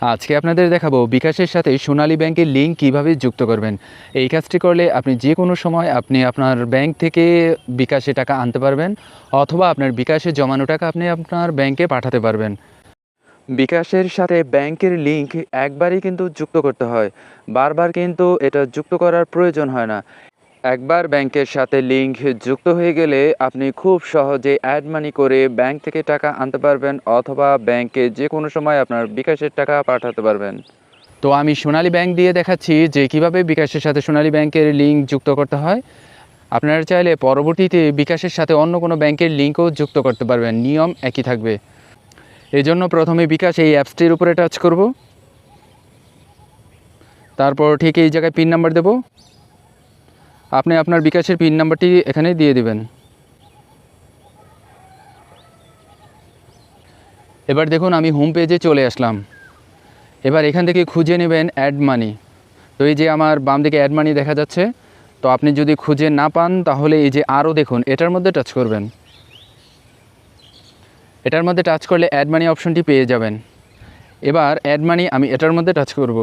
আজকে আপনাদের দেখাবো বিকাশের সাথে সোনালী ব্যাংকের লিঙ্ক কিভাবে যুক্ত করবেন। এই কাজটি করলে আপনি যে কোনো সময় আপনার ব্যাংক থেকে বিকাশে টাকা আনতে পারবেন, অথবা আপনার বিকাশে জমানো টাকা আপনি আপনার ব্যাংকে পাঠাতে পারবেন। বিকাশের সাথে ব্যাংকের লিঙ্ক একবারই কিন্তু যুক্ত করতে হয়, বারবার কিন্তু এটা যুক্ত করার প্রয়োজন হয় না। একবার ব্যাংকের সাথে লিঙ্ক যুক্ত হয়ে গেলে আপনি খুব সহজে অ্যাড মানি করে ব্যাংক থেকে টাকা আনতে পারবেন, অথবা ব্যাংকে যে কোনো সময় আপনার বিকাশের টাকা পাঠাতে পারবেন। তো আমি সোনালী ব্যাংক দিয়ে দেখাচ্ছি যে কিভাবে বিকাশের সাথে সোনালী ব্যাংকের লিঙ্ক যুক্ত করতে হয়। আপনারা চাইলে পরবর্তীতে বিকাশের সাথে অন্য কোনো ব্যাংকের লিঙ্কও যুক্ত করতে পারবেন, নিয়ম একই থাকবে। এই জন্য প্রথমে বিকাশ এই অ্যাপসটির উপরে টাচ করব, তারপর ঠিক এই জায়গায় পিন নাম্বার দেব। আপনি আপনার বিকাশের পিন নাম্বারটি এখানে দিয়ে দিবেন। এবার দেখুন আমি হোম পেজে চলে আসলাম। এবার এখান থেকে খুঁজে নেবেন অ্যাড মানি। তো এই যে আমার বাম দিকে অ্যাড মানি দেখা যাচ্ছে, তো আপনি যদি খুঁজে না পান তাহলে এই যে আরও দেখুন, এটার মধ্যে টাচ করবেন। এটার মধ্যে টাচ করলে অ্যাড মানি অপশনটি পেয়ে যাবেন। এবার অ্যাড মানি আমি এটার মধ্যে টাচ করব।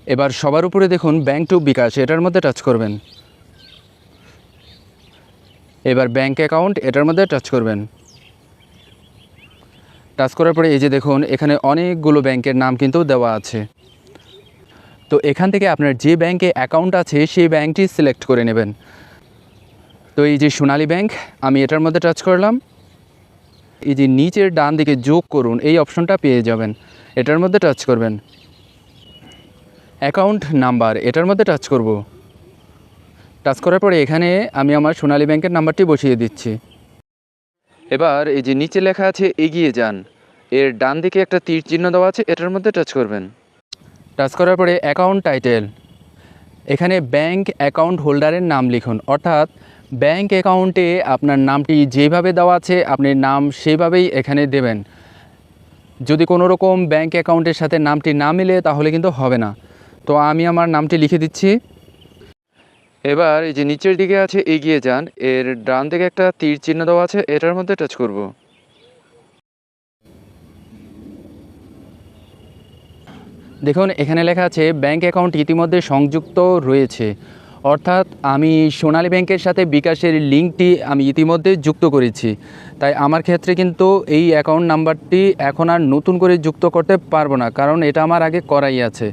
এবার সবার উপরে দেখুন ব্যাংক টু বিকাশ, এটার মধ্যে টাচ করবেন। এবার ব্যাংক অ্যাকাউন্ট, এটার মধ্যে টাচ করবেন। টাচ করার পরে এই যে দেখুন এখানে অনেকগুলো ব্যাংকের নাম কিন্তু দেওয়া আছে। তো এখান থেকে আপনার যে ব্যাংকে অ্যাকাউন্ট আছে সেই ব্যাংকটি সিলেক্ট করে নেবেন। তো এই যে সোনালী ব্যাংক, আমি এটার মধ্যে টাচ করলাম। এই যে নিচের ডান দিকে যোগ করুন এই অপশনটা পেয়ে যাবেন, এটার মধ্যে টাচ করবেন। অ্যাকাউন্ট নাম্বার, এটার মধ্যে টাচ করব। টাচ করার পরে এখানে আমি আমার সোনালী ব্যাংকের নাম্বারটি বসিয়ে দিচ্ছি। এবার এই যে নিচে লেখা আছে এগিয়ে যান, এর ডান দিকে একটা তীর চিহ্ন দেওয়া আছে, এটার মধ্যে টাচ করবেন। টাচ করার পরে অ্যাকাউন্ট টাইটেল, এখানে ব্যাংক অ্যাকাউন্ট হোল্ডারের নাম লিখুন, অর্থাৎ ব্যাংক অ্যাকাউন্টে আপনার নামটি যেভাবে দেওয়া আছে আপনি নাম সেভাবেই এখানে দেবেন। যদি কোনো রকম ব্যাংক অ্যাকাউন্টের সাথে নামটি না মিলে তাহলে কিন্তু হবে না। তো আমি আমার নামটি লিখে দিচ্ছি। এবার এই যে নিচের দিকে আছে এগিয়ে যান, এর ডান দিকে একটা তীর চিহ্ন দেওয়া আছে, এটার মধ্যে টাচ করব। দেখুন এখানে লেখা আছে ব্যাংক অ্যাকাউন্ট ইতিমধ্যে সংযুক্ত রয়েছে, অর্থাৎ আমি সোনালী ব্যাংকের সাথে বিকাশের লিঙ্কটি আমি ইতিমধ্যে যুক্ত করেছি। তাই আমার ক্ষেত্রে কিন্তু এই অ্যাকাউন্ট নাম্বারটি এখন আর নতুন করে যুক্ত করতে পারবো না, কারণ এটা আমার আগে করাই আছে।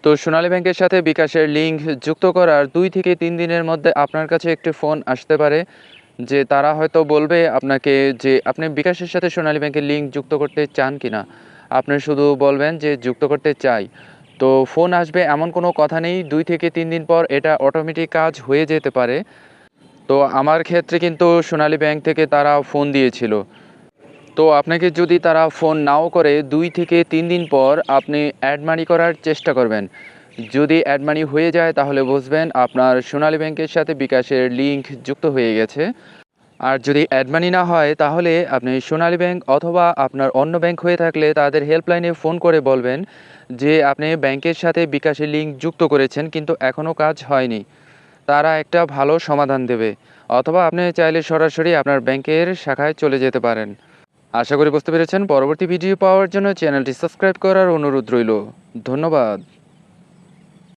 তো সোনালী ব্যাংকের সাথে বিকাশের লিঙ্ক যুক্ত করার 2 থেকে 3 দিনের মধ্যে আপনার কাছে একটি ফোন আসতে পারে, যে তারা হয়তো বলবে আপনাকে যে আপনি বিকাশের সাথে সোনালী ব্যাংকের লিঙ্ক যুক্ত করতে চান কি না। আপনি শুধু বলবেন যে যুক্ত করতে চাই, তো ফোন আসবে এমন কোনো কথা নেই। 2 থেকে 3 দিন পর এটা অটোমেটিক কাজ হয়ে যেতে পারে। তো আমার ক্ষেত্রে কিন্তু সোনালী ব্যাংক থেকে তারা ফোন দিয়েছিল। তো আপনাকে যদি তারা ফোন নাও করে 2 থেকে 3 দিন পর আপনি অ্যাড মানি করার চেষ্টা করবেন। যদি অ্যাড মানি হয়ে যায় তাহলে বুঝবেন আপনার সোনালী ব্যাংকের সাথে বিকাশের লিঙ্ক যুক্ত হয়ে গেছে। আর যদি অ্যাড মানি না হয় তাহলে আপনি সোনালী ব্যাংক অথবা আপনার অন্য ব্যাংক হয়ে থাকলে তাদের হেল্পলাইনে ফোন করে বলবেন যে আপনি ব্যাংকের সাথে বিকাশের লিঙ্ক যুক্ত করেছেন কিন্তু এখনও কাজ হয়নি। তারা একটা ভালো সমাধান দেবে, অথবা আপনি চাইলে সরাসরি আপনার ব্যাংকের শাখায় চলে যেতে পারেন। আশা করি বুঝতে পেরেছেন। পরবর্তী ভিডিও পাওয়ার জন্য চ্যানেলটি সাবস্ক্রাইব করার অনুরোধ রইল। ধন্যবাদ।